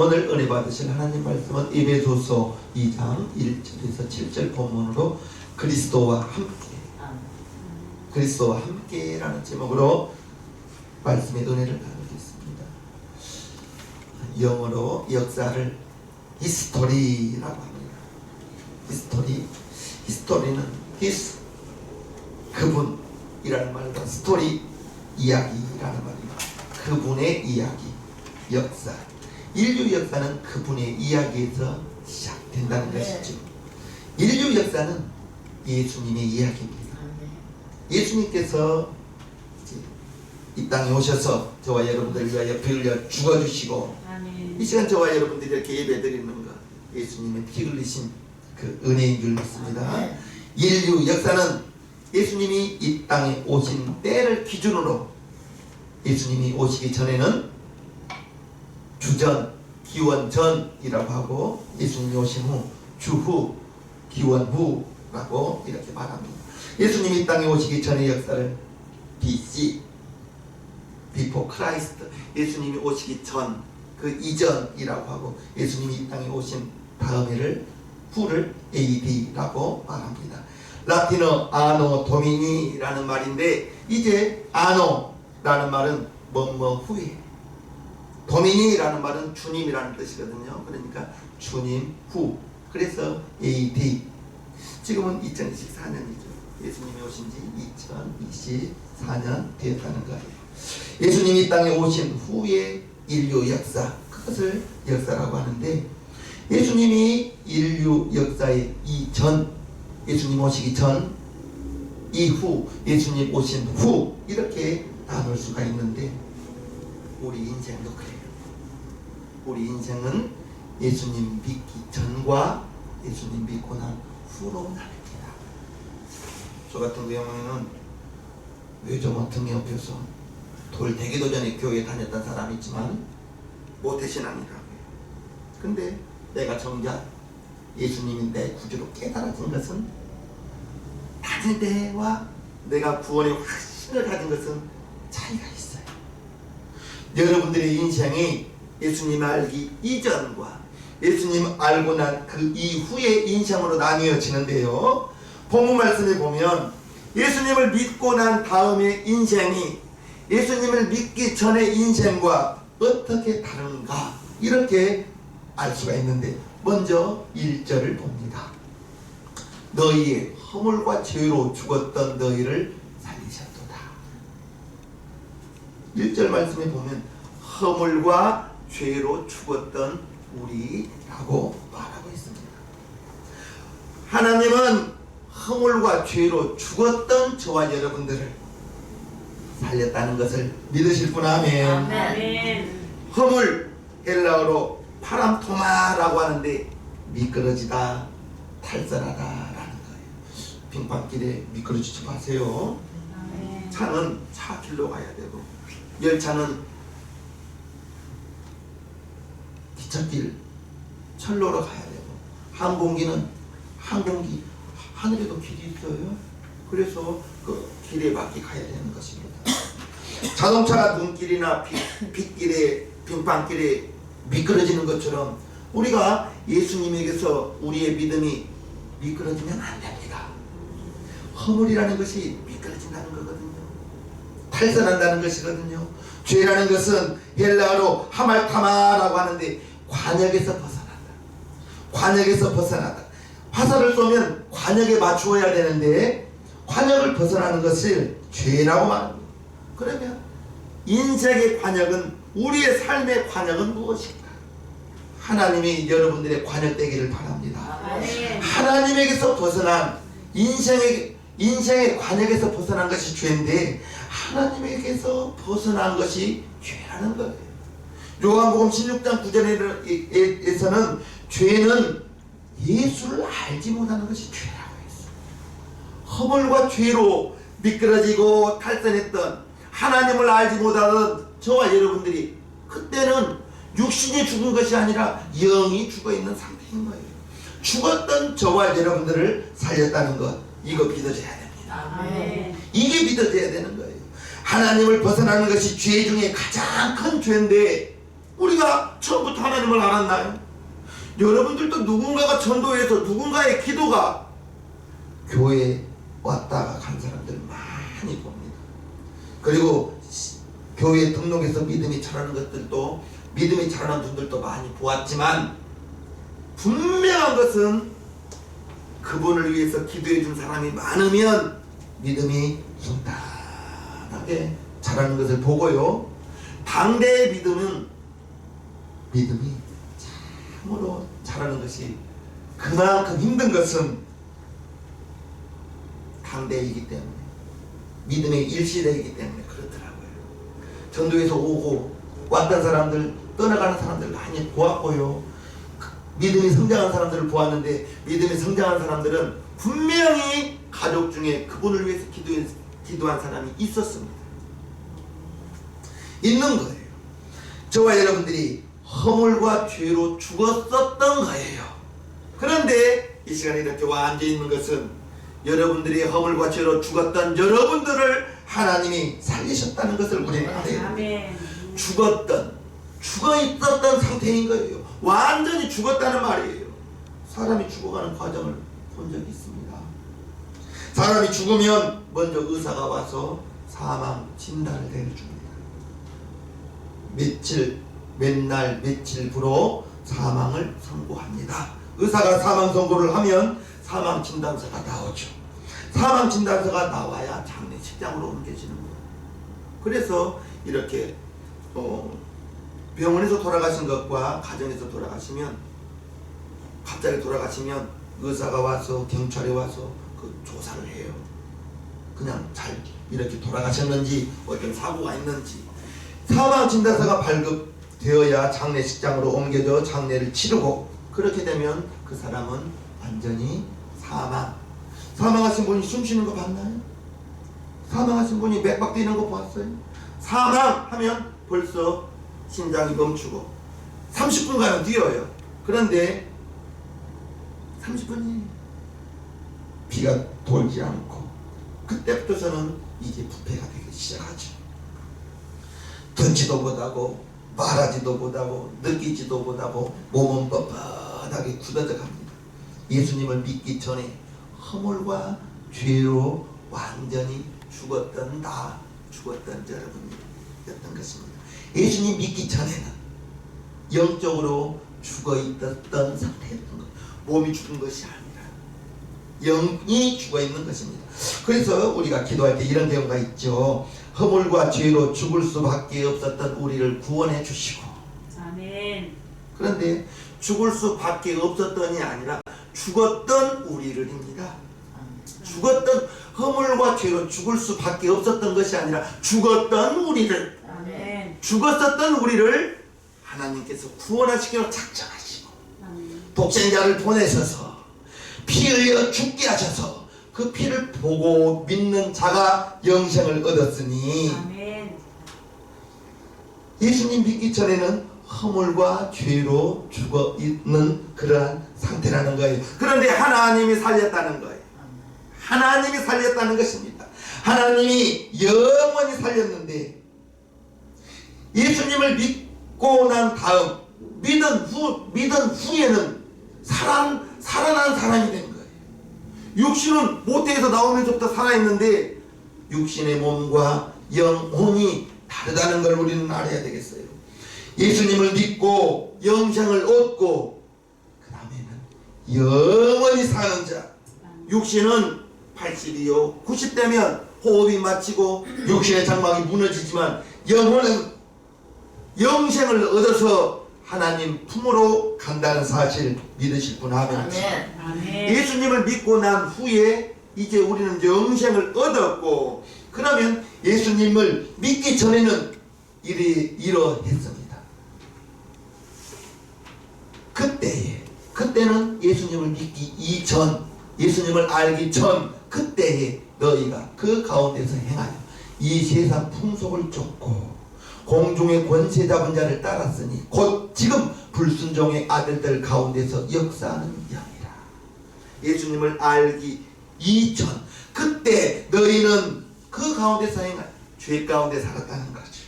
오늘 은혜 받으실 하나님 말씀은 에베소서 2장 1절에서 7절 본문으로 그리스도와 함께라는 제목으로 말씀의 은혜를 나누겠습니다. 영어로 역사를 히스토리라고 합니다. 히스토리는 his 그분이라는 말과 스토리 이야기라는 말입니다. 그분의 이야기, 역사. 인류 역사는 그분의 이야기에서 시작된다는 것이죠. 인류 역사는 예수님의 이야기입니다. 예수님께서 이 땅에 오셔서 저와 여러분들 위하여 피 흘려 죽어주시고 이 시간 저와 여러분들이 이렇게 예배드리는 것, 예수님의 피 흘리신 그 은혜인 줄 믿습니다. 인류 역사는 예수님이 이 땅에 오신 때를 기준으로, 예수님이 오시기 전에는 주전, 기원전이라고 하고, 예수님이 오신 후 주후, 기원후라고 이렇게 말합니다. 예수님이 이 땅에 오시기 전의 역사를 BC, Before Christ, 예수님이 오시기 전, 그 이전이라고 하고, 예수님이 이 땅에 오신 다음에를 후를 AD라고 말합니다. 라틴어 아노 도미니라는 말인데, 이제 아노라는 말은 뭐뭐 후에, 도미니라는 말은 주님이라는 뜻이거든요. 그러니까 주님 후, 그래서 AD. 지금은 2024년이죠. 예수님이 오신 지 2024년 되었다는 거예요. 예수님이 이 땅에 오신 후의 인류 역사, 그것을 역사라고 하는데, 예수님이 인류 역사의 이전, 예수님 오시기 전, 이후, 예수님 오신 후, 이렇게 나눌 수가 있는데, 우리 인생도 그래요. 우리 인생은 예수님 믿기 전과 예수님 믿고 난 후로 나눕니다. 저 같은 경우에는 외조모 등에 업혀서 돌 되기도 전에 교회에 다녔던 사람이 있지만 모태신앙이라고요. 근데 내가 정작 예수님이 내 구주로 깨달아진 것은, 다닐 때와 내가 구원의 확신을 가진 것은 차이가 있어요. 여러분들의 인생이 예수님 알기 이전과 예수님 알고 난 그 이후의 인생으로 나뉘어지는데요. 본문 말씀에 보면 예수님을 믿고 난 다음의 인생이 예수님을 믿기 전의 인생과 어떻게 다른가, 이렇게 알 수가 있는데, 먼저 1절을 봅니다. 너희의 허물과 죄로 죽었던 너희를 살리셨도다. 1절 말씀에 보면 허물과 죄로 죽었던 우리라고 말하고 있습니다. 하나님은 허물과 죄로 죽었던 저와 여러분들을 살렸다는 것을 믿으실 분 아멘. 아멘. 허물, 헬라어로 파람토마라고 하는데 미끄러지다, 탈선하다라는 거예요. 빙판길에 미끄러지지 마세요. 차는 차길로 가야 되고, 열차는 기찻길, 철로로 가야 되고, 항공기는 항공기, 하늘에도 길이 있어요. 그래서 그 길에 맞게 가야 되는 것입니다. 자동차가 눈길이나 빗길에, 빙판길에 미끄러지는 것처럼 우리가 예수님에게서 우리의 믿음이 미끄러지면 안 됩니다. 허물이라는 것이 미끄러진다는 거거든요. 탈선한다는 것이거든요. 죄라는 것은 헬라어로 하말타마라고 하는데 관역에서 벗어난다. 관역에서 벗어나다. 화살을 쏘면 관역에 맞추어야 되는데 관역을 벗어나는 것을 죄라고 말합니다. 그러면 인생의 관역은, 우리의 삶의 관역은 무엇인가? 하나님이 여러분들의 관역 되기를 바랍니다. 하나님에게서 벗어난 인생의 관역에서 벗어난 것이 죄인데, 하나님에게서 벗어난 것이 죄라는 거예요. 요한복음 16장 9절에서는 죄는 예수를 알지 못하는 것이 죄라고 했어요. 허물과 죄로 미끄러지고 탈선했던, 하나님을 알지 못하던 저와 여러분들이, 그때는 육신이 죽은 것이 아니라 영이 죽어있는 상태인 거예요. 죽었던 저와 여러분들을 살렸다는 것, 이거 믿어져야 됩니다. 아멘. 이게 믿어져야 되는 거예요. 하나님을 벗어나는 것이 죄 중에 가장 큰 죄인데, 우리가 처음부터 하나님을 하나님을 알았나요? 여러분들도 누군가가 전도해서 누군가의 기도가 교회에 왔다가 간 사람들 많이 봅니다. 그리고 교회에 등록해서 믿음이 자라는 것들도, 믿음이 자라는 분들도 많이 보았지만, 분명한 것은 그분을 위해서 기도해 준 사람이 많으면 믿음이 순탄하게 자라는 것을 보고요. 당대의 믿음이 참으로 자라는 것이 그만큼 힘든 것은 당대이기 때문에, 믿음의 일시대이기 때문에 그렇더라고요. 전도에서 오고 왔던 사람들, 떠나가는 사람들 많이 보았고요. 믿음이 성장한 사람들을 보았는데, 믿음이 성장한 사람들은 분명히 가족 중에 그분을 위해서 기도한 사람이 있었습니다. 있는 거예요. 저와 여러분들이 허물과 죄로 죽었었던 거예요. 그런데 이 시간에 이렇게 와 앉아 있는 것은 여러분들이 허물과 죄로 죽었던 여러분들을 하나님이 살리셨다는 것을 우리는 알아요. 죽어 있었던 상태인 거예요. 완전히 죽었다는 말이에요. 사람이 죽어가는 과정을 본 적이 있습니다. 사람이 죽으면 먼저 의사가 와서 사망 진단을 내려줍니다. 몇날 며칠부로 사망을 선고합니다. 의사가 사망 선고를 하면 사망 진단서가 나오죠. 사망 진단서가 나와야 장례식장으로 옮겨지는 거예요. 그래서 이렇게 병원에서 돌아가신 것과 가정에서 돌아가시면, 갑자기 돌아가시면 의사가 와서, 경찰이 와서 그 조사를 해요. 그냥 잘 이렇게 돌아가셨는지, 어떤 사고가 있는지. 사망 진단서가 발급되어야 장례식장으로 옮겨져 장례를 치르고, 그렇게 되면 그 사람은 완전히 사망하신 분이 숨 쉬는 거 봤나요? 사망하신 분이 맥박 뛰는 거 봤어요? 사망하면 벌써 심장이 멈추고 30분간은 뛰어요. 그런데 30분이 피가 돌지 않고, 그때부터서는 이제 부패가 되기 시작하죠. 듣지도 못하고 말하지도 못하고 느끼지도 못하고 몸은 뻣뻣하게 굳어져 갑니다. 예수님을 믿기 전에 허물과 죄로 완전히 죽었던 여러분이었던 것입니다. 예수님 믿기 전에는 영적으로 죽어 있었던 상태였던 것, 몸이 죽은 것이 아니라 영이 죽어 있는 것입니다. 그래서 우리가 기도할 때 이런 경우가 있죠. 허물과 죄로 죽을 수밖에 없었던 우리를 구원해 주시고. 아멘. 그런데 죽을 수밖에 없었던이 아니라 죽었던 우리를입니다. 죽었던, 허물과 죄로 죽을 수밖에 없었던 것이 아니라 죽었던 우리를, 아멘. 죽었었던 우리를 하나님께서 구원하시기로 작정하시고, 아멘. 독생자를 보내셔서 피 흘려 죽게 하셔서 그 피를 보고 믿는 자가 영생을 얻었으니, 아멘. 예수님 믿기 전에는 허물과 죄로 죽어 있는 그러한 상태라는 거예요. 그런데 하나님이 살렸다는 거예요. 하나님이 살렸다는 것입니다. 하나님이 영원히 살렸는데, 예수님을 믿고 난 다음 믿은 후에는 살아난 사람이 된 거예요. 육신은 모태에서 나오면서부터 살아있는데 육신의 몸과 영혼이 다르다는 걸 우리는 알아야 되겠어요. 예수님을 믿고 영생을 얻고 그 다음에는 영원히 사는 자, 육신은 80이요 90되면 호흡이 마치고 육신의 장막이 무너지지만 영혼은 영생을 얻어서 하나님 품으로 간다는 사실 믿으실 분 하면 아멘. 아멘. 예수님을 믿고 난 후에 이제 우리는 영생을 얻었고, 그러면 예수님을 믿기 전에는 이러했습니다. 그때는 예수님을 믿기 이전, 예수님을 알기 전 그때에 너희가 그 가운데서 행하여 이 세상 풍속을 쫓고 공중의 권세 잡은 자를 따랐으니 곧 지금 불순종의 아들들 가운데서 역사하는 영이라. 예수님을 알기 이전, 그때 너희는 그 가운데서 행한 죄 가운데 살았다는 거죠.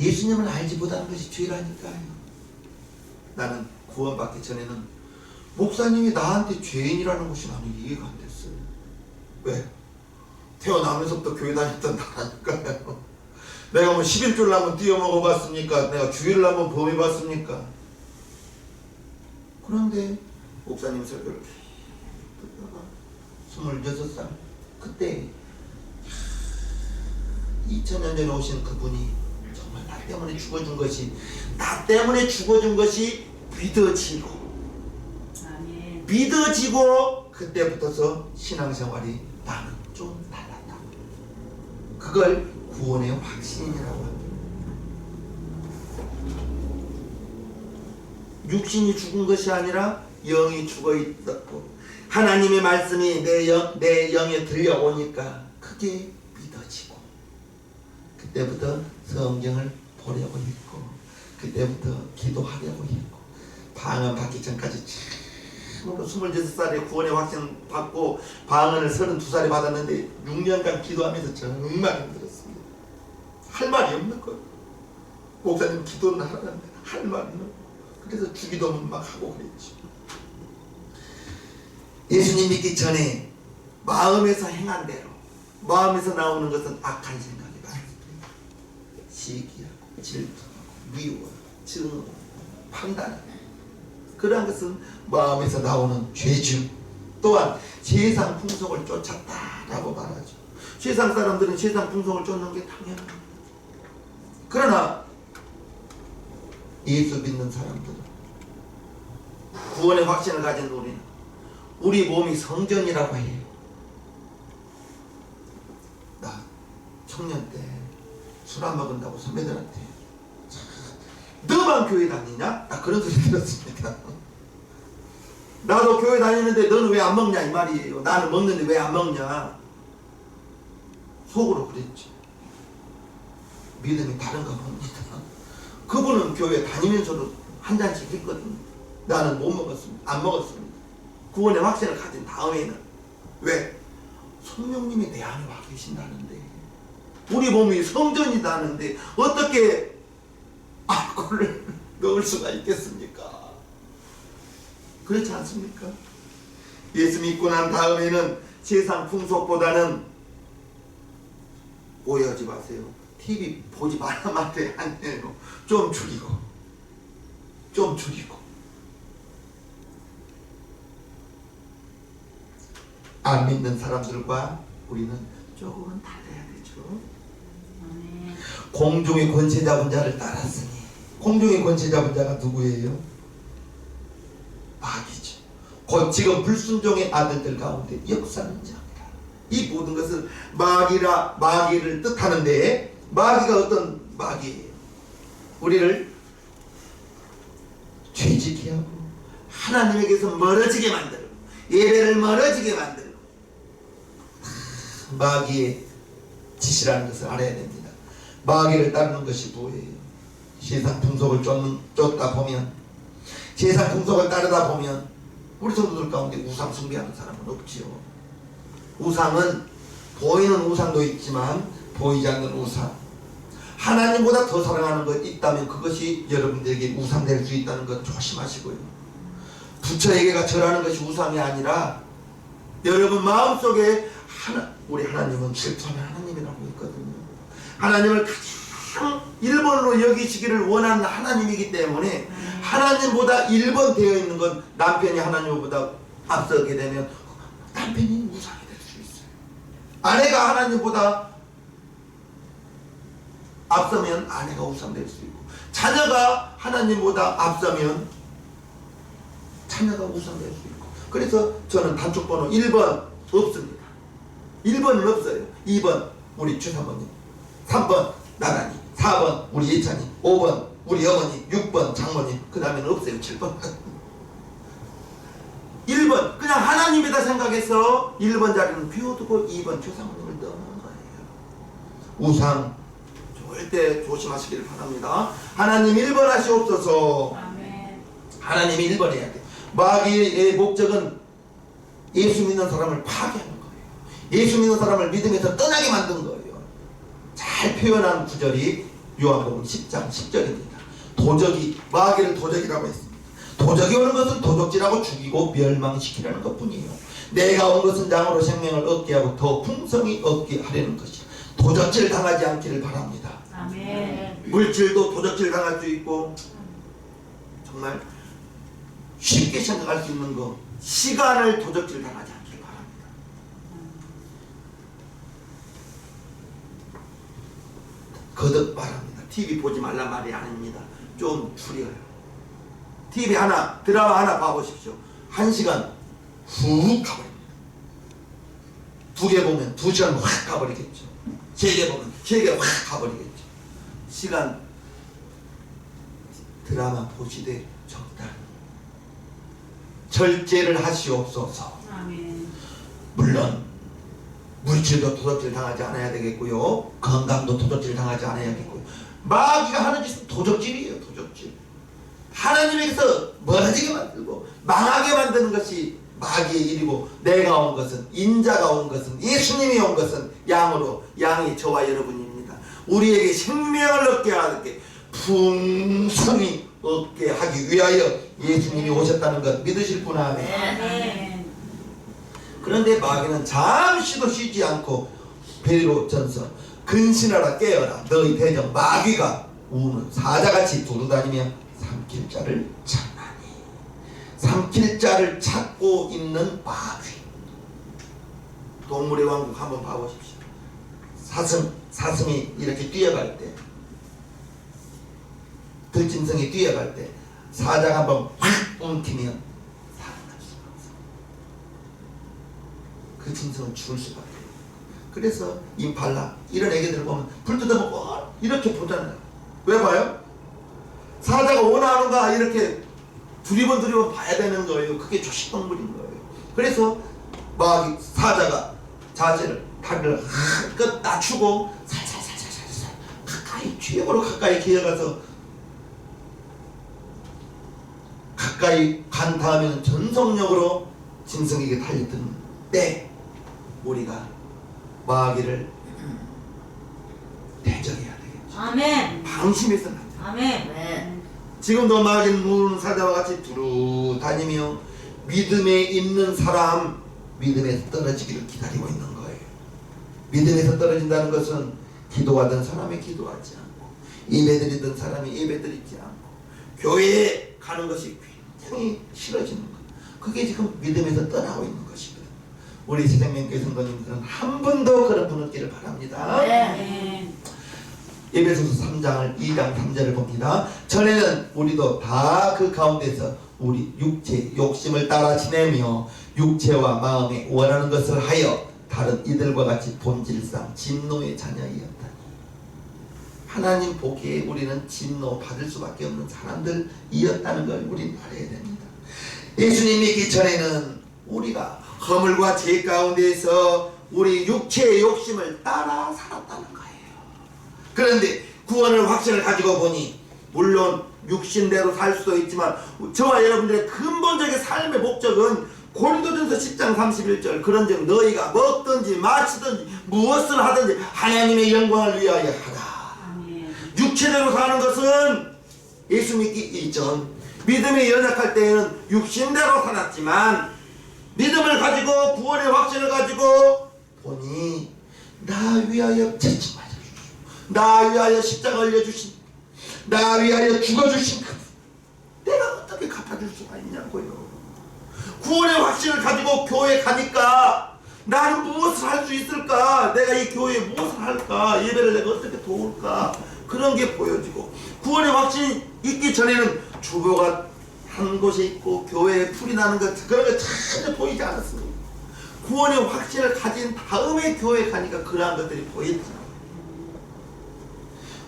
예수님을 알지 못하는 것이 죄라니까요. 나는 구원받기 전에는 목사님이 나한테 죄인이라는 것이 나는 이해가 안 됐어요. 왜? 태어나면서부터 교회 다녔던 나라니까요. 내가 뭐 11조를 한번 뛰어먹어봤습니까? 내가 주일을 한번 범해봤습니까? 그런데 목사님 설교를 듣다가 26살 그때 2000년 전에 오신 그분이 정말 나 때문에 죽어준 것이 믿어지고 아멘. 믿어지고 그때부터서 신앙생활이 나는 좀 달랐다. 그걸 구원의 확신이라고 합니다. 육신이 죽은 것이 아니라 영이 죽어 있었고 하나님의 말씀이 내 영에 들려오니까 그게 믿어지고 그때부터 성경을 보려고 했고 그때부터 기도하려고 했고 방언 받기 전까지 참으로 26살에 구원의 확신 받고 방언을 32살에 받았는데 6년간 기도하면서 정말 힘들었습니다. 할 말이 없는 거예요. 목사님 기도는 하라는데 할 말이 없는 거예요. 그래서 주기도문 막 하고 그랬죠. 예수님 믿기 전에 마음에서 행한 대로 마음에서 나오는 것은 악한 생각이 많습니다. 시기하고 질투하고 미워하고 증오하고 판단하고 그러한 것은 마음에서 나오는 죄중 또한 세상 풍속을 쫓았다라고 말하죠. 세상 사람들은 세상 풍속을 쫓는 게 당연합니다. 그러나 예수 믿는 사람들은 구원의 확신을 가진 우리는 우리 몸이 성전이라고 해요. 나 청년 때 술 안 먹은다고 선배들한테 너만 교회 다니냐? 나 그런 소리 들었습니다. 나도 교회 다니는데 너는 왜 안 먹냐 이 말이에요. 나는 먹는데 왜 안 먹냐. 속으로 그랬죠. 믿음이 다른가 봅니다. 그분은 교회 다니면서도 한 잔씩 했거든요. 나는 못 먹었습니다. 안 먹었습니다. 구원의 확신을 가진 다음에는 왜? 성령님이 내 안에 와 계신다는데 우리 몸이 성전이다는데 어떻게 알코올을 넣을 수가 있겠습니까? 그렇지 않습니까? 예수 믿고 난 다음에는 세상 풍속보다는 오해하지 마세요. TV 보지 말라 말이 아니에요. 좀 줄이고 안 믿는 사람들과 우리는 조금은 달라야 되죠. 아멘. 공중의 권세 잡은 자를 따랐으니 공중의 권세 잡은 자가 누구예요? 마귀죠. 곧 지금 불순종의 아들들 가운데 역사하는 자입니다. 이 모든 것은 마귀를 뜻하는데 마귀가 어떤 마귀예요? 우리를 죄짓게 하고 하나님에게서 멀어지게 만들고 예배를 멀어지게 만들고 마귀의 짓이라는 것을 알아야 됩니다. 마귀를 따르는 것이 뭐예요? 세상 풍속을 쫓다 보면 세상 풍속을 따르다 보면 우리 성도들 가운데 우상 숭배하는 사람은 없지요. 우상은 보이는 우상도 있지만 보이지 않는 우상 하나님보다 더 사랑하는 것 있다면 그것이 여러분들에게 우상 될 수 있다는 것 조심하시고요. 부처에게가 절하는 것이 우상이 아니라 여러분 마음속에 우리 하나님은 질투하는 하나님이라고 있거든요. 하나님을 가장 1번으로 여기시기를 원하는 하나님이기 때문에 하나님보다 1번 되어 있는 건 남편이 하나님보다 앞서게 되면 남편이 우상이 될 수 있어요. 아내가 하나님보다 앞서면 아내가 우상될 수 있고 자녀가 하나님보다 앞서면 자녀가 우상될 수 있고 그래서 저는 단축번호 1번 없습니다. 1번은 없어요. 2번 우리 최사모님 3번 나란히 4번 우리 예찬이 5번 우리 어머니 6번 장모님 그 다음에는 없어요. 7번 1번 그냥 하나님이다 생각해서 1번 자리는 비워두고 2번 최사모님을 넣는 거예요. 우상 절대 조심하시기를 바랍니다. 하나님 1번 하시옵소서. 아멘. 하나님이 1번 해야 돼. 마귀의 목적은 예수 믿는 사람을 파괴하는 거예요. 예수 믿는 사람을 믿음에서 떠나게 만든 거예요. 잘 표현한 구절이 요한복음 10장 10절입니다. 도적이 마귀를 도적이라고 했습니다. 도적이 오는 것은 도적질하고 죽이고 멸망시키려는 것뿐이에요. 내가 온 것은 양으로 생명을 얻게 하고 더 풍성히 얻게 하려는 것이야. 도적질 당하지 않기를 바랍니다. 아멘. 물질도 도적질 당할 수 있고 정말 쉽게 생각할 수 있는 거 시간을 도적질 당하지 않기를 바랍니다. 거듭 바랍니다. TV 보지 말란 말이 아닙니다. 좀 줄여요. TV 하나, 드라마 하나 봐보십시오. 1시간 훅 가버립니다. 2개 보면 2시간 확 가버리겠죠. 3개 보면 3개 확 가버리겠죠. 시간 드라마 보시되 적당히 절제를 하시옵소서. 아멘. 물론 물질도 도적질 당하지 않아야 되겠고요. 건강도 도적질 당하지 않아야겠고요. 마귀가 하는 짓은 도적질이에요. 도적질. 하나님에게서 멀어지게 만들고 망하게 만드는 것이 마귀의 일이고, 내가 온 것은, 인자가 온 것은, 예수님이 온 것은 양으로, 양이 저와 여러분입니다. 우리에게 생명을 얻게 하게, 풍성히 얻게 하기 위하여 예수님이 오셨다는 것 믿으실 분 아멘. 아멘. 그런데 마귀는 잠시도 쉬지 않고 베드로전서 근신하라 깨어라 너희 대적 마귀가 우는 사자같이 두루다니며 삼킬 자를 찾나니. 삼킬 자를 찾고 있는 마귀. 동물의 왕국 한번 봐보십시오. 사슴이 이렇게 뛰어갈 때, 들짐승이 뛰어갈 때 사자가 한번 확 움키면 살아날 수가 없어요. 그 짐승은 죽을 수밖에 없어요. 그래서 임팔라 이런 애기들 보면 불 뜯어먹고 이렇게 보잖아요. 왜 봐요? 사자가 원하는가 이렇게 두리번 봐야 되는 거예요. 그게 초식동물인 거예요. 그래서 막 사자가 자세를 다리를 한껏 낮추고 살살살살살 가까이 최고로 가까이 기어가서 가까이 간 다음에는 전속력으로 짐승에게 달렸던 때 우리가 마귀를 대적해야 되겠죠. 아멘. 방심해서는 안 돼요. 아멘. 지금도 마귀는 무는 사자와 같이 두루 다니며 믿음에 있는 사람 믿음에서 떨어지기를 기다리고 있는 거예요. 믿음에서 떨어진다는 것은 기도하던 사람이 기도하지 않고 예배드리던 사람이 예배드리지 않고 교회에 가는 것이 굉장히 싫어지는 것. 그게 지금 믿음에서 떠나고 있는 것이거든요. 우리 새생명교회 성도님들은 한 번도 그런 분 없기를 바랍니다. 아멘. 에베소서 3장을 2장 3절을 봅니다. 전에는 우리도 다 그 가운데서 우리 육체 욕심을 따라 지내며 육체와 마음에 원하는 것을 하여 다른 이들과 같이 본질상 진노의 자녀이었다니. 하나님 보기에 우리는 진노 받을 수밖에 없는 사람들이었다는 걸 우리는 알아야 됩니다. 예수님 믿기 전에는 우리가 허물과 죄 가운데에서 우리 육체의 욕심을 따라 살았다는 거예요. 그런데 구원을 확신을 가지고 보니 물론 육신대로 살 수도 있지만 저와 여러분들의 근본적인 삶의 목적은 고린도전서 10장 31절 그런즉 너희가 먹든지 마시든지 무엇을 하든지 하나님의 영광을 위하여 하라. 아멘. 육체대로 사는 것은 예수 믿기 이전 믿음이 연약할 때에는 육신대로 살았지만 믿음을 가지고 구원의 확신을 가지고 보니 나 위하여 채찍 나 위하여 십자가 올려주신, 나 위하여 죽어주신 그 내가 어떻게 갚아줄 수가 있냐고요. 구원의 확신을 가지고 교회에 가니까 나는 무엇을 할 수 있을까? 내가 이 교회에 무엇을 할까? 예배를 내가 어떻게 도울까? 그런 게 보여지고, 구원의 확신이 있기 전에는 주보가 한 곳에 있고 교회에 풀이 나는 것 그런 게 전혀 보이지 않았습니다. 구원의 확신을 가진 다음에 교회에 가니까 그러한 것들이 보였죠.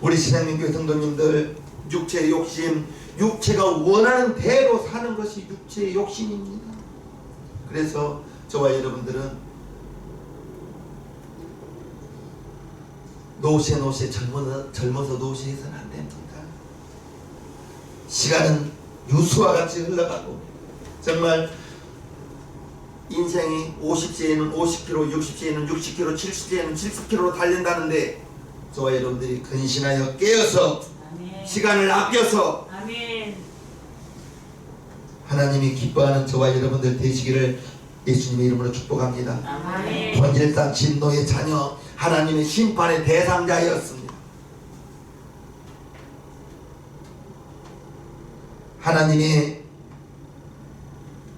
우리 신앙민교회 성도님들 육체의 욕심, 육체가 원하는 대로 사는 것이 육체의 욕심입니다. 그래서 저와 여러분들은 노세 젊어서 노세해서는 안 됩니다. 시간은 유수와 같이 흘러가고 정말 인생이 50세에는 50km, 60세에는 60km, 70세에는 70km로 달린다는데 저와 여러분들이 근신하여 깨어서 아멘. 시간을 아껴서 아멘. 하나님이 기뻐하는 저와 여러분들 되시기를 예수님의 이름으로 축복합니다. 아멘. 본질상 진노의 자녀, 하나님의 심판의 대상자였습니다. 하나님의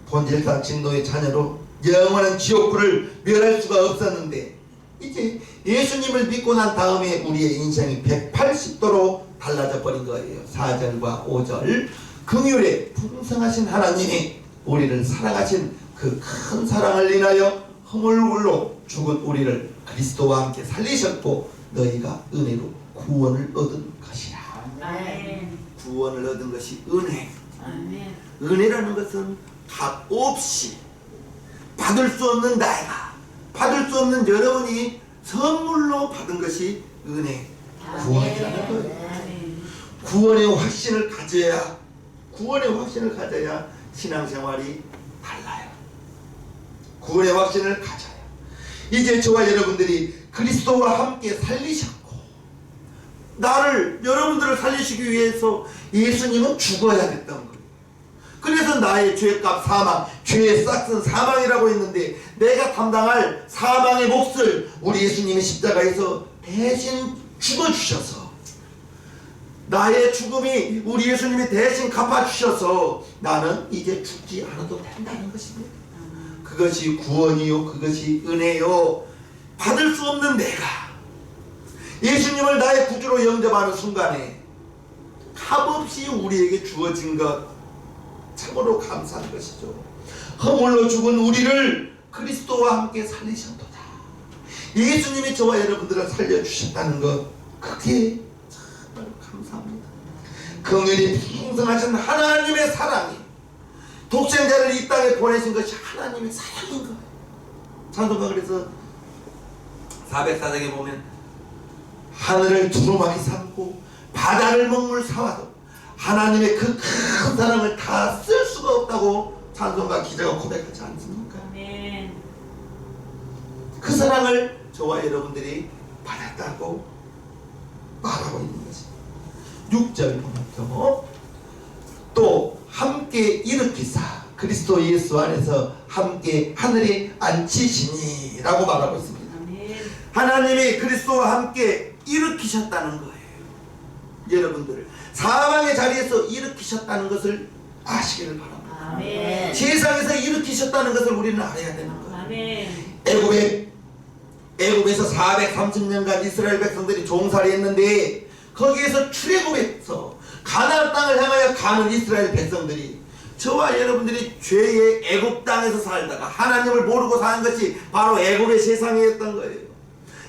본질상 진노의 자녀로 영원한 지옥불을 멸할 수가 없었는데 이제 예수님을 믿고 난 다음에 우리의 인생이 180도로 달라져 버린 거예요. 4절과 5절. 긍휼에 풍성하신 하나님이 우리를 사랑하신 그 큰 사랑을 인하여 허물로 죽은 우리를 그리스도와 함께 살리셨고 너희가 은혜로 구원을 얻은 것이라. 아멘. 구원을 얻은 것이 은혜. 아멘. 은혜라는 것은 값 없이 받을 수 없는 나이가, 받을 수 없는 여러분이 선물로 받은 것이 은혜, 구원이라는 거예요. 아멘. 구원의 확신을 가져야, 구원의 확신을 가져야 신앙생활이 달라요. 구원의 확신을 가져야. 이제 저와 여러분들이 그리스도와 함께 살리셨고, 나를, 여러분들을 살리시기 위해서 예수님은 죽어야 됐던 거예요. 그래서 나의 죄값 사망, 죄의 싹은 사망이라고 했는데 내가 담당할 사망의 몫을 우리 예수님이 십자가에서 대신 죽어주셔서, 나의 죽음이 우리 예수님이 대신 갚아주셔서 나는 이제 죽지 않아도 된다는 것입니다. 그것이 구원이요, 그것이 은혜요. 받을 수 없는 내가 예수님을 나의 구주로 영접하는 순간에 값없이 우리에게 주어진 것 참으로 감사한 것이죠. 허물로 죽은 우리를 그리스도와 함께 살리셨도다. 예수님이 저와 여러분들을 살려주셨다는 것, 그게 정말 감사합니다. 긍휼이 풍성하신 하나님의 사랑이, 독생자를 이 땅에 보내신 것이 하나님의 사랑인 거예요. 찬송가 그래서 404장에 보면 하늘을 두루마기 삼고 바다를 먹물 삼아도 하나님의 그 큰 사랑을 다 쓸 수가 없다고 찬송가 기자가 고백하지 않습니까? 아멘. 그 사랑을 저와 여러분들이 받았다고 말하고 있는 것입니다. 6절 보면 또 함께 일으키사 그리스도 예수 안에서 함께 하늘에 앉히시니 라고 말하고 있습니다. 아멘. 하나님이 그리스도와 함께 일으키셨다는 거예요. 여러분들을 사망의 자리에서 일으키셨다는 것을 아시기를 바랍니다. 아멘. 세상에서 일으키셨다는 것을 우리는 알아야 되는 거예요. 아멘. 애굽에서 430년간 이스라엘 백성들이 종살이 했는데 거기에서 출애굽에서 가나안 땅을 향하여 가는 이스라엘 백성들이, 저와 여러분들이 죄의 애굽 땅에서 살다가 하나님을 모르고 사는 것이 바로 애굽의 세상이었던 거예요.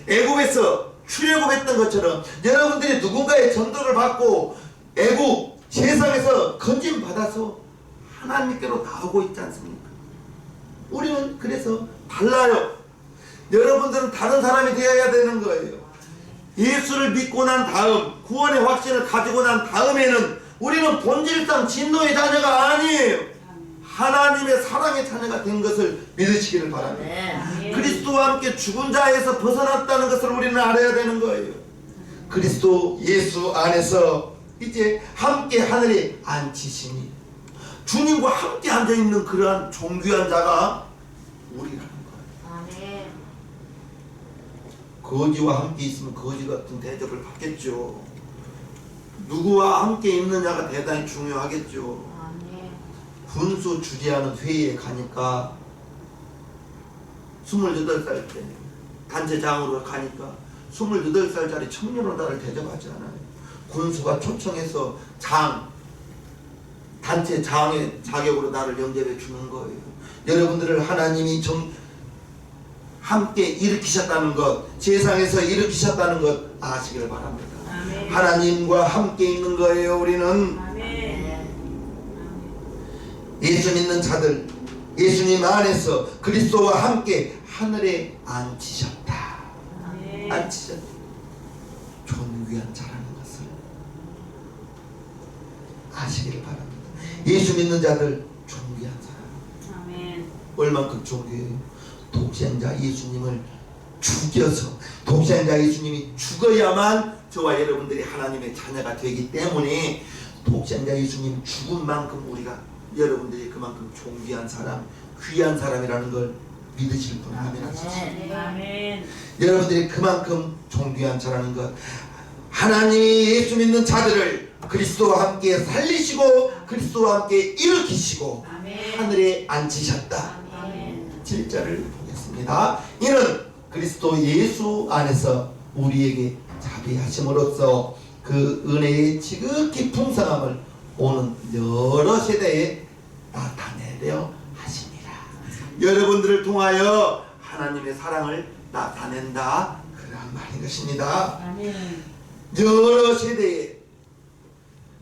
애굽에서 출애굽했던 것처럼 여러분들이 누군가의 전도를 받고 애굽 세상에서 건짐 받아서 하나님께로 나오고 있지 않습니까? 우리는 그래서 달라요. 여러분들은 다른 사람이 되어야 되는 거예요. 예수를 믿고 난 다음, 구원의 확신을 가지고 난 다음에는 우리는 본질상 진노의 자녀가 아니에요. 하나님의 사랑의 자녀가 된 것을 믿으시기를 바랍니다. 아멘. 그리스도와 함께 죽은 자에서 벗어났다는 것을 우리는 알아야 되는 거예요. 그리스도 예수 안에서 이제 함께 하늘에 앉히시니, 주님과 함께 앉아있는 그러한 존귀한 자가 우리라는 거예요. 아멘. 거지와 함께 있으면 거지 같은 대접을 받겠죠. 누구와 함께 있느냐가 대단히 중요하겠죠. 아멘. 군수 주재하는 회의에 가니까 28살 때 단체장으로 가니까 28살짜리 청년으로 나를 대접하지 않아요. 군수가 초청해서 단체 장의 자격으로 나를 영접해 주는 거예요. 여러분들을 하나님이 함께 일으키셨다는 것, 세상에서 일으키셨다는 것 아시기를 바랍니다. 아멘. 하나님과 함께 있는 거예요. 우리는 아멘. 예수 믿는 자들, 예수님 안에서 그리스도와 함께 하늘에 앉히셨다. 아멘. 앉히셨다. 존귀한 자라는 것을 아시기를 바랍니다. 예수 믿는 자들 존귀한 사람. 아멘. 얼만큼 존귀해요. 독생자 예수님을 죽여서 독생자 예수님이 죽어야만 저와 여러분들이 하나님의 자녀가 되기 때문에 독생자 예수님 죽은 만큼 우리가 여러분들이 그만큼 존귀한 사람, 귀한 사람이라는 걸 믿으실 분 아멘 하시죠. 아멘. 여러분들이 그만큼 존귀한 자라는 것, 하나님이 예수 믿는 자들을 그리스도와 함께 살리시고 그리스도와 함께 일으키시고 아멘. 하늘에 앉히셨다. 아멘. 7절을 보겠습니다. 이는 그리스도 예수 안에서 우리에게 자비하심으로써 그 은혜의 지극히 풍성함을 오는 여러 세대에 나타내려 하십니다. 여러분들을 통하여 하나님의 사랑을 나타낸다, 그러한 말인 것입니다. 아멘. 여러 세대에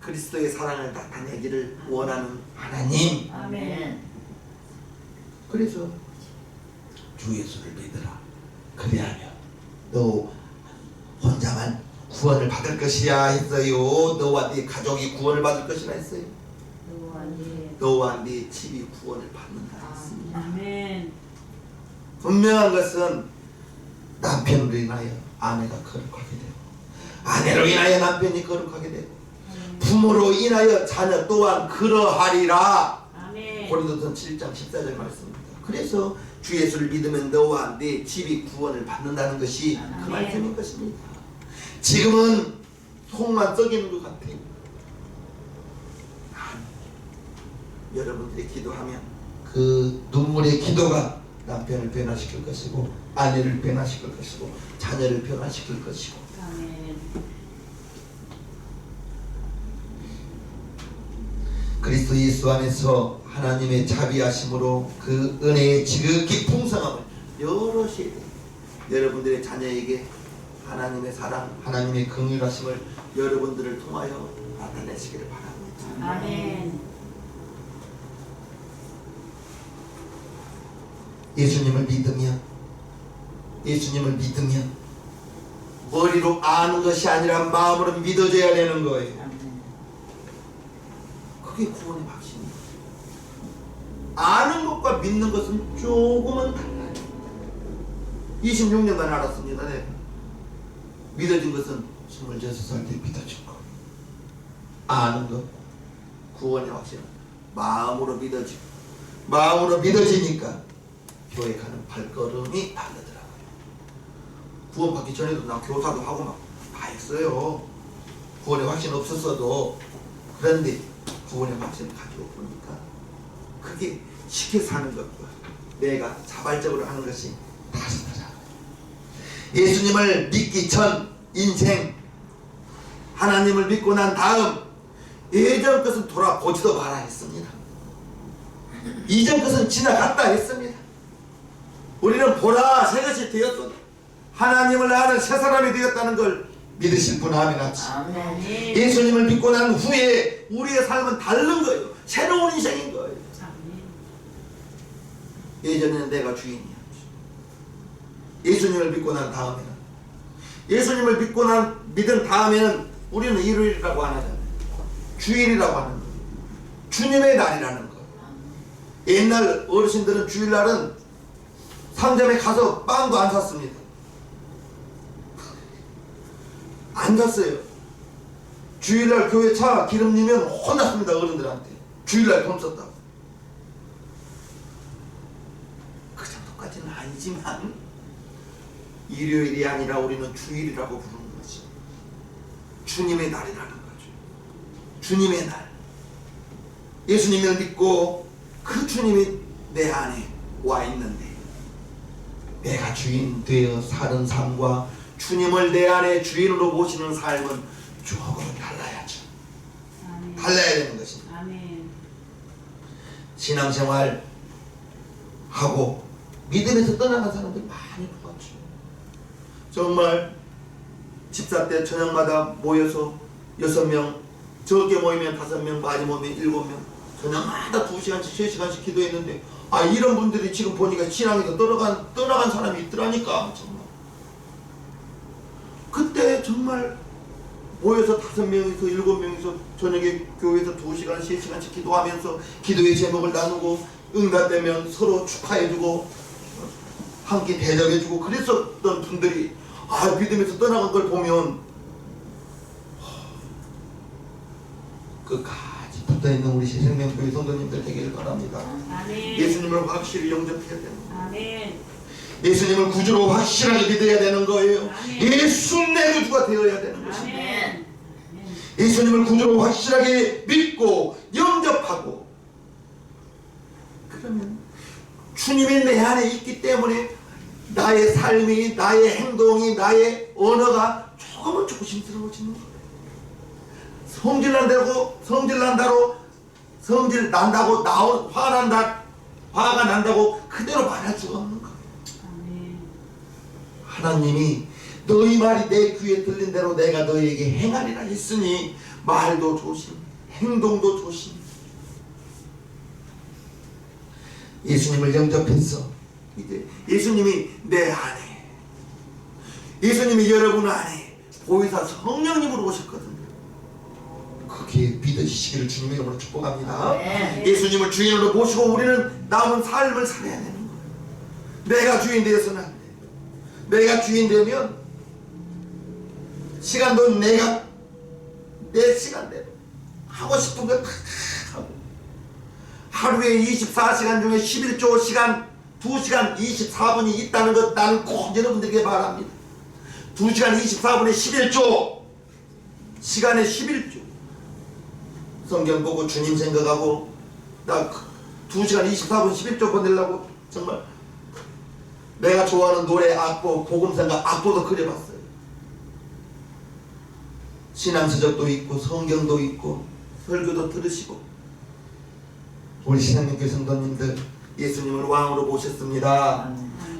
그리스도의 사랑을 나타내기를 원하는 하나님. 아멘. 그래서 주 예수를 믿으라. 그리하면 너 혼자만 구원을 받을 것이야 했어요. 너와 네 가족이 구원을 받을 것이라 했어요. 너와 네 집이 구원을 받는다 했습니다. 아멘. 분명한 것은 남편으로 인하여 아내가 거룩하게 되고, 아내로 인하여 남편이 거룩하게 되고, 부모로 인하여 자녀 또한 그러하리라. 아멘. 고린도서 7장 14절 말씀입니다. 그래서 주 예수를 믿으면 너와 네 집이 구원을 받는다는 것이 그 말씀인 것입니다. 지금은 속만 썩이는 것 같아요. 여러분들이 기도하면 그 눈물의 기도가 남편을 변화시킬 것이고, 아내를 변화시킬 것이고, 자녀를 변화시킬 것이고. 아멘. 그리스도 예수 안에서 하나님의 자비하심으로 그 은혜의 지극히 풍성함을 여러 세대 여러분들의 자녀에게 하나님의 사랑, 하나님의 긍휼하심을 여러분들을 통하여 나타내시기를 바랍니다. 아멘. 예수님을 믿으면 머리로 아는 것이 아니라 마음으로 믿어져야 되는 거예요. 그게 구원의 확신이에요. 아는 것과 믿는 것은 조금은 달라요. 26년간 알았습니다. 네. 믿어진 것은 26살 때 믿어진 거. 아는 것, 구원의 확신은 마음으로 믿어지고, 마음으로 믿어지니까 교회 가는 발걸음이 다르더라고요. 구원받기 전에도 나 교사도 하고 막 다 했어요. 구원의 확신 없었어도. 그런데 구원의 확신을 가지고 보니까 그게 쉽게 사는 것과 내가 자발적으로 하는 것이 다르더라고요. 예수님을 믿기 전 인생, 하나님을 믿고 난 다음 예전 것은 돌아보지도 마라 했습니다. 이전 것은 지나갔다 했습니다. 우리는 보라 새 것이 되었도다. 하나님을 아는 새 사람이 되었다는 걸 믿으실 분 아멘 하지. 아멘. 예수님을 믿고 난 후에 우리의 삶은 다른 거예요. 새로운 인생인 거예요. 아멘. 예전에는 내가 주인이었지. 예수님을 믿고 난 다음에는, 예수님을 믿은 다음에는 우리는 일요일이라고 안 하잖아요. 주일이라고 하는 거예요. 주님의 날이라는 거예요. 옛날 어르신들은 주일날은 상점에 가서 빵도 안 샀습니다. 안 샀어요. 주일날 교회 차 기름 넣으면 혼났습니다. 어른들한테. 주일날 돈 썼다고. 그 정도까지는 아니지만 일요일이 아니라 우리는 주일이라고 부르는 거지. 주님의 날이라는 거죠. 주님의 날. 예수님을 믿고 그 주님이 내 안에 와 있는데 내가 주인 되어 사는 삶과 주님을 내 안에 주인으로 모시는 삶은 조금 달라야죠. 아멘. 달라야 되는 것입니다. 아멘. 신앙생활 하고 믿음에서 떠나간 사람들 많이 보았죠. 정말 집사 때 저녁마다 모여서 6명, 적게 모이면 5명, 많이 모이면 7명, 저녁마다 2시간씩 3시간씩 기도했는데, 이런 분들이 지금 보니까 신앙에서 떠나간 사람이 있더라니까. 정말 그때 정말 모여서 5명이서 7명이서 저녁에 교회에서 2시간 3시간씩 기도하면서 기도의 제목을 나누고 응답되면 서로 축하해주고 함께 대접해주고 그랬었던 분들이 믿음에서 떠나간 걸 보면 끝까지 붙어있는 우리 새생명교회 성도님들 되기를 바랍니다. 아멘. 예수님을 확실히 영접해야 됩니다. 아멘. 예수님을 구주로 확실하게 믿어야 되는 거예요. 아멘. 예수 내 구주가 되어야 되는 것입니다. 아멘. 예수님을 구주로 확실하게 믿고 영접하고, 그러면 주님이 내 안에 있기 때문에 나의 삶이, 나의 행동이, 나의 언어가 조금은 조심스러워지는 거예요. 성질 난다고 화가 난다고 그대로 말할 수가 없는 거예요. 아멘. 하나님이 너희 말이 내 귀에 들린 대로 내가 너희에게 행하리라 했으니 말도 조심, 행동도 조심. 예수님을 영접했어. 이제 예수님이 내 안에, 예수님이 여러분 안에 보혜사 성령님으로 오셨거든요. 그게 믿으시기를 주님의 이름으로 축복합니다. 네. 예수님을 주인으로 모시고 우리는 남은 삶을 살아야 되는 거예요. 내가 주인 되어서는 안 돼. 내가 주인 되면 시간도 내가 내 시간대로 하고 싶은 거 다 하고, 하루에 24시간 중에 11조 시간 2시간 24분이 있다는 것 나는 꼭 여러분들에게 바랍니다. 2시간 24분에 11조 시간에 11조 성경 보고 주님 생각하고 나 2시간 24분 11조 보내려고 정말 내가 좋아하는 노래 악보, 복음성가 악보도 그려봤어요. 신앙서적도 있고 성경도 있고 설교도 들으시고. 우리 신앙교회 성도님들 예수님을 왕으로 모셨습니다.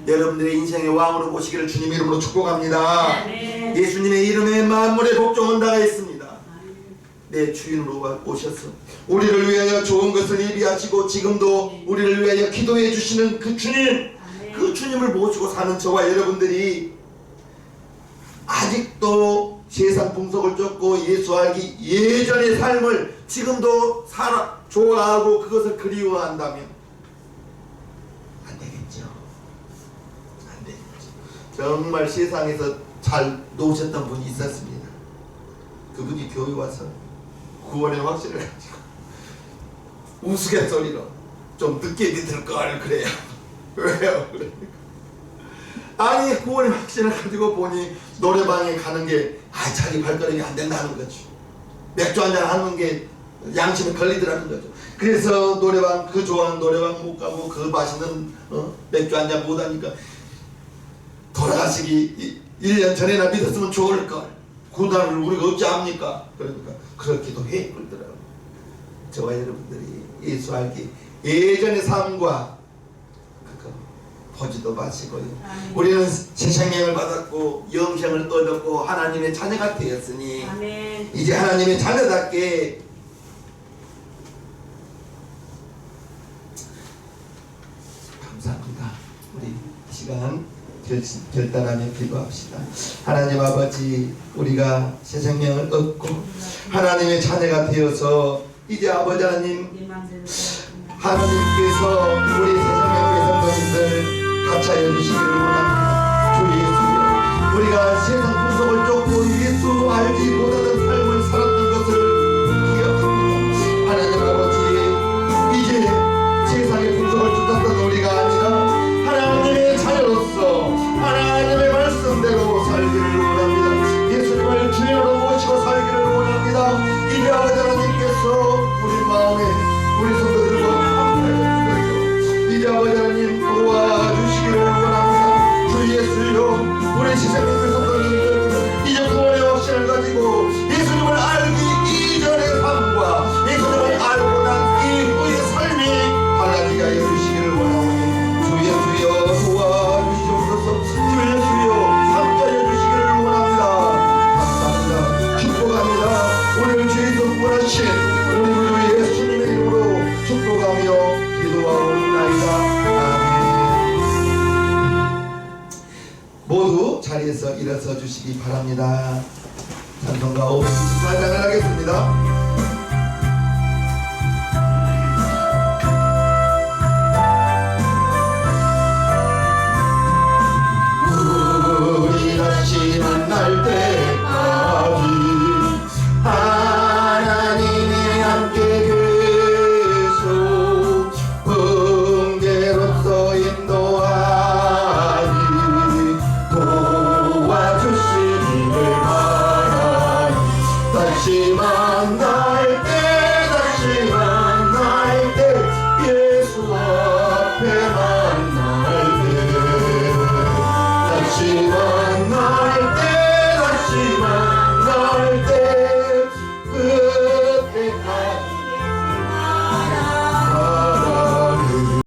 여러분들의 인생의 왕으로 모시기를 주님 이름으로 축복합니다. 네. 예수님의 이름에 만물의 복종은 다가 있습니다. 내 주인으로 오셔서 우리를 위하여 좋은 것을 예비하시고 지금도 우리를 위하여 기도해 주시는 그 주님, 그 주님을 모시고 사는 저와 여러분들이 아직도 세상 풍속을 쫓고 예수 알기 예전의 삶을 지금도 좋아하고 그것을 그리워한다면 안 되겠죠. 안 되겠죠. 정말 세상에서 잘 놓으셨던 분이 있었습니다. 그분이 교회 와서 구원의 확신을 가지고 우스갯소리로 좀 늦게 믿을 걸 그래요. 왜요? 그러니까 아니 구원의 확신을 가지고 보니 노래방에 가는 게 자기 발걸음이 안 된다는 거죠. 맥주 한잔 하는 게 양심에 걸리더라는 거죠. 그래서 노래방, 그 좋아하는 노래방 못 가고 그 맛있는 맥주 한잔 못 하니까 돌아가시기 1년 전에나 믿었으면 좋을걸. 구단을 우리가 어찌 압니까? 그러니까 그렇기도 해 그러더라고요. 저와 여러분들이 예수 알기 예전의 삶과 그거 보지도 마시고요. 우리는 새 생명을 받았고 영생을 얻었고 하나님의 자녀가 되었으니 아멘. 이제 하나님의 자녀답게 감사합니다. 우리 시간 결단하며 기도합시다. 하나님 아버지, 우리가 새 생명을 얻고 하나님의 자녀가 되어서 이제 아버지 하나님, 하나님께서 우리 새 생명의 성도님들 같이하여 주시기를 원합니다. 주 예수여, 우리가 세상 풍속을 쫓고 예수 알지 못하는 삶을 살았던 것을 기억합니다. 하나님 아버지, 이제 세상의 풍속을 쫓았던 우리가 아니라 하나님의 자녀로서 하나님의 말씀대로 살기를 원합니다. 예수님을 주인으로 모시고 살기를 원합니다. 이제 아버지 하나님께서 우리 마음에 우리 성도들과 함께해 주셔서 이제 아버지 하나님 도와주시기를 원합니다. 주 예수여, 우리 시생님의 성도님들 이제 구원의 확신을 가지고 예수님을 알기 이전의 삶과 예수님을 알고 난 이후의 삶이 달라지게 하여 주시기를 원합니다. 주 예수여 도와주시옵소서. 주 예수여 함께하여 주시기를 원합니다. 감사합니다. 축복합니다. 오늘 주의 구원하신 우리 주 예수님의 이름으로 축복하며 기도하옵나이다. 모두 자리에서 일어서 주시기 바랍니다. 찬송가 5분 찬양을 하겠습니다.